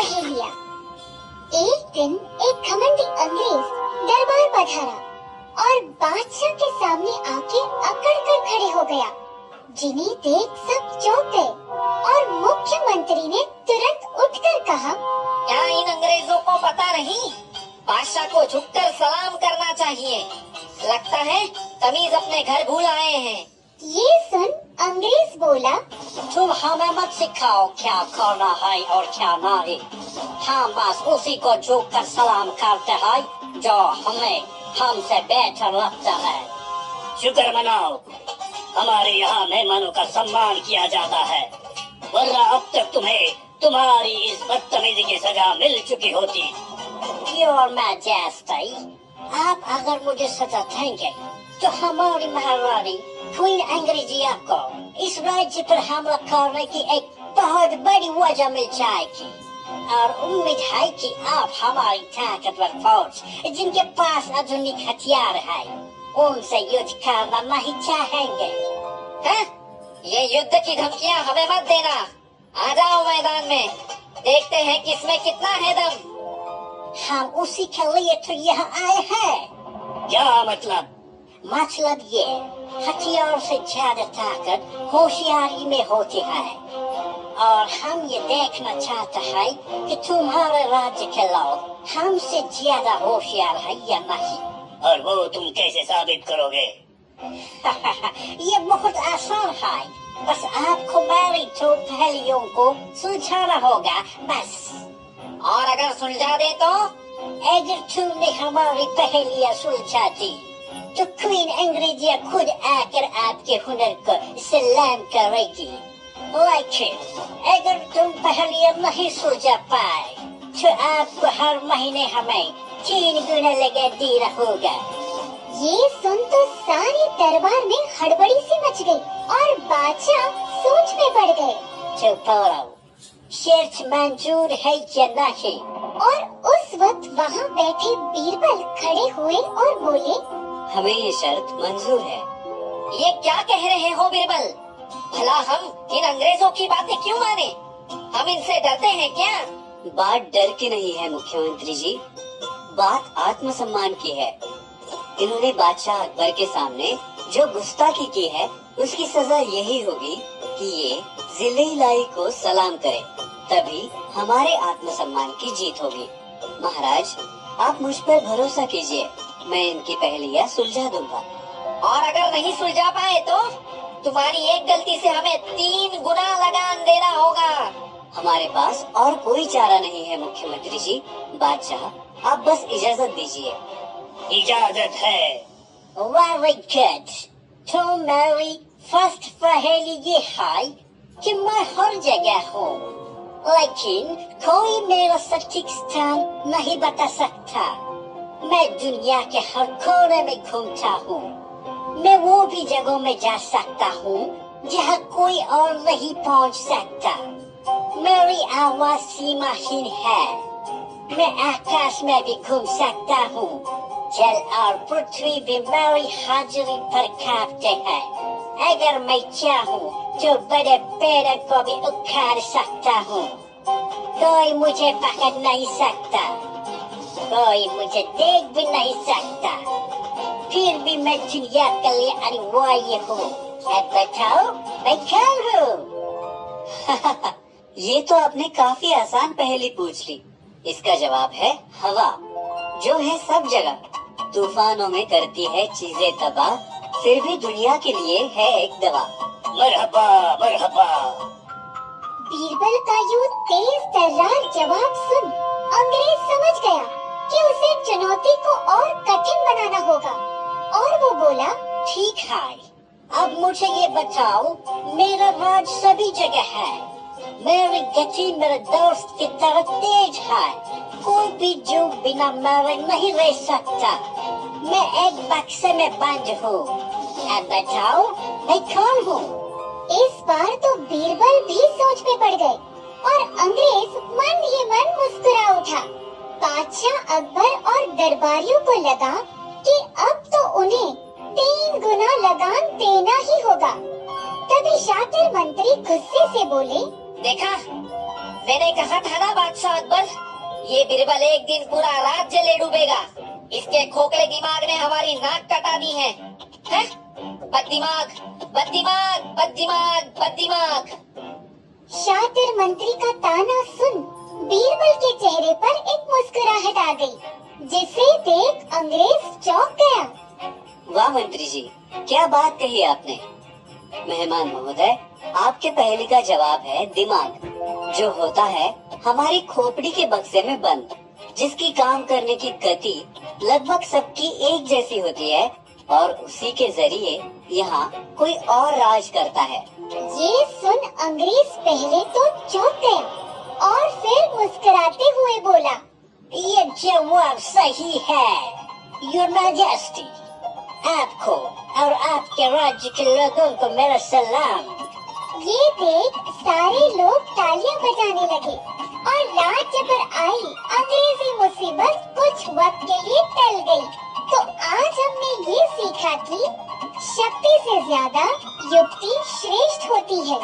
पहेलियाँ। एक दिन एक घमंडी अंग्रेज दरबार पधारा और बादशाह के सामने आके अकड़ कर खड़े हो गया। जिन्हें देख सब चौंक गए और मुख्यमंत्री ने तुरंत उठकर कहा, क्या इन अंग्रेजों को पता नहीं? बादशाह को झुककर सलाम करना चाहिए। लगता है तमीज अपने घर भूल आए हैं। ये सुन अंग्रेज बोला, तुम हमें मत सिखाओ क्या करना है और क्या नहीं। हम बस उसी को झुक कर सलाम करते हैं जो हमें हमसे बेहतर लगता है। शुक्र मनाओ, हमारे यहाँ मेहमानों का सम्मान किया जाता है, वरना अब तक तुम्हें तुम्हारी इस बदतमीजी की सजा मिल चुकी होती। Your Majesty, आप अगर मुझे सजा देंगे तो हमारी महारानी क्वीन अंग्रेजिया को इस राज्य पर हमला करने की एक बहुत बड़ी वजह मिल जाएगी और उम्मीद है कि आप हमारी ताकतवर फौज जिनके पास आधुनिक हथियार है उनसे युद्ध करना नहीं चाहेंगे। हैं? ये युद्ध की धमकियाँ हमें मत देना। आ जाओ मैदान में, देखते हैं किसमें कितना है दम। हम उसी के लिए तो यहाँ आए हैं। क्या मतलब? मतलब ये, हथियार से ज्यादा ताकत होशियारी में होती है और हम ये देखना चाहते हैं कि तुम्हारे राज्य के लोग हमसे ज्यादा होशियार है या नहीं। और वो तुम कैसे साबित करोगे? ये बहुत आसान है, बस आपको मेरी दो पहेलियों को सुलझाना होगा बस। और अगर सुलझा दे तो? अगर तुमने हमारी पहेलियाँ सुलझा दी तो क्वीन अंग्रेजिया खुद आकर आपके हुनर को सलाम करेगी। लेकिन अगर तुम पहेलियाँ नहीं सुलझा पाए तो आपको हर महीने हमें 3 गुना लगा देना होगा। ये सुन तो सारे दरबार में हड़बड़ी सी मच गई और बादशाह सोच में पड़ गए। तो बोलो, शर्त मंजूर है या नहीं? और उस वक्त वहाँ बैठे बीरबल खड़े हुए और बोले, हमें ये शर्त मंजूर है। ये क्या कह रहे हो बीरबल? भला हम इन अंग्रेजों की बातें क्यों माने? हम इनसे डरते हैं क्या? बात डर की नहीं है मुख्यमंत्री जी, बात आत्मसम्मान की है। इन्होंने बादशाह अकबर के सामने जो गुस्ताखी की है उसकी सजा यही होगी कि ये जिले-इलाही को सलाम करे, तभी हमारे आत्मसम्मान की जीत होगी। महाराज, आप मुझ पर भरोसा कीजिए, मैं इनकी पहेलियाँ सुलझा दूंगा। और अगर नहीं सुलझा पाए तो तुम्हारी एक गलती से हमें 3 गुना लगान देना होगा। हमारे पास और कोई चारा नहीं है मुख्यमंत्री जी। बादशाह, आप बस इजाजत दीजिए। इजाजत है। Very good। तो मेरी फर्स्ट पहेली ये है कि मैं हर जगह हूँ, लेकिन कोई मेरा सटीक स्थान नहीं बता सकता। मैं दुनिया के हर कोने में घूमता हूँ। मैं वो भी जगहों में जा सकता हूँ जहाँ कोई और नहीं पहुँच सकता। मेरी आवाज सीमाहीन है। मैं आकाश में भी घूम सकता हूँ। जल और पृथ्वी भी मेरी हाजिरी पर कांपते हैं। अगर मैं चाहूँ तो बड़े पेड़ को भी उखाड़ सकता हूँ। कोई मुझे पकड़ नहीं सकता, कोई मुझे देख भी नहीं सकता। फिर भी मैं दुनिया के लिए अनिवार्य हूँ। अब बताओ मैं कौन हूँ? ये तो आपने काफी आसान पहेली पूछ ली। इसका जवाब है हवा, जो है सब जगह, तूफानों में करती है चीजें तबाह, फिर भी दुनिया के लिए है एक दवा। मरहबा मरहबा। बीरबल का यूं तेज तर्रार जवाब सुन अंग्रेज समझ गया कि उसे चुनौती को और कठिन बनाना होगा और वो बोला, ठीक है, अब मुझे ये बताओ, मेरा राज सभी जगह है। मेरी गति मेरे दोस्त की तरह तेज है। कोई भी जो बिना मेरे नहीं रह सकता। मैं एक बक्से में बंद हूँ। अब बताओ मैं कौन हूँ? इस बार तो बीरबल भी सोच में पड़ गए और अंग्रेज मन ही मन मुस्कुरा उठा। बादशाह अकबर और दरबारियों को लगा कि अब तो उन्हें 3 गुना लगान देना ही होगा। तभी शातिर मंत्री गुस्से से बोले, देखा, मैंने कहा था ना बादशाह अकबर, ये बिरबल एक दिन पूरा राज्य ले डूबेगा। इसके खोखले दिमाग ने हमारी नाक कटा दी है। हैं? बददिमाग, बददिमाग, बददिमाग, बददिमाग। शातिर मंत्री का ताना सुन बीरबल के चेहरे पर एक मुस्कुराहट आ गई, जिसे देख अंग्रेज चौंक गया। वाह मंत्री जी, क्या बात कही आपने। मेहमान महोदय, आपके पहले का जवाब है दिमाग, जो होता है हमारी खोपड़ी के बक्से में बंद, जिसकी काम करने की गति लगभग सबकी एक जैसी होती है और उसी के जरिए यहाँ कोई और राज करता है। ये सुन अंग्रेज पहले तो चौंक गया और फिर मुस्कुराते हुए बोला, ये जवाब सही है, योर मैजेस्टी। आपको और आपके राज्य के लोगों को मेरा सलाम। ये देख सारे लोग तालियां बजाने लगे और रात जब आई अंग्रेजी मुसीबत कुछ वक्त के लिए टल गई। तो आज हमने ये सीखा कि शक्ति से ज्यादा युक्ति श्रेष्ठ होती है।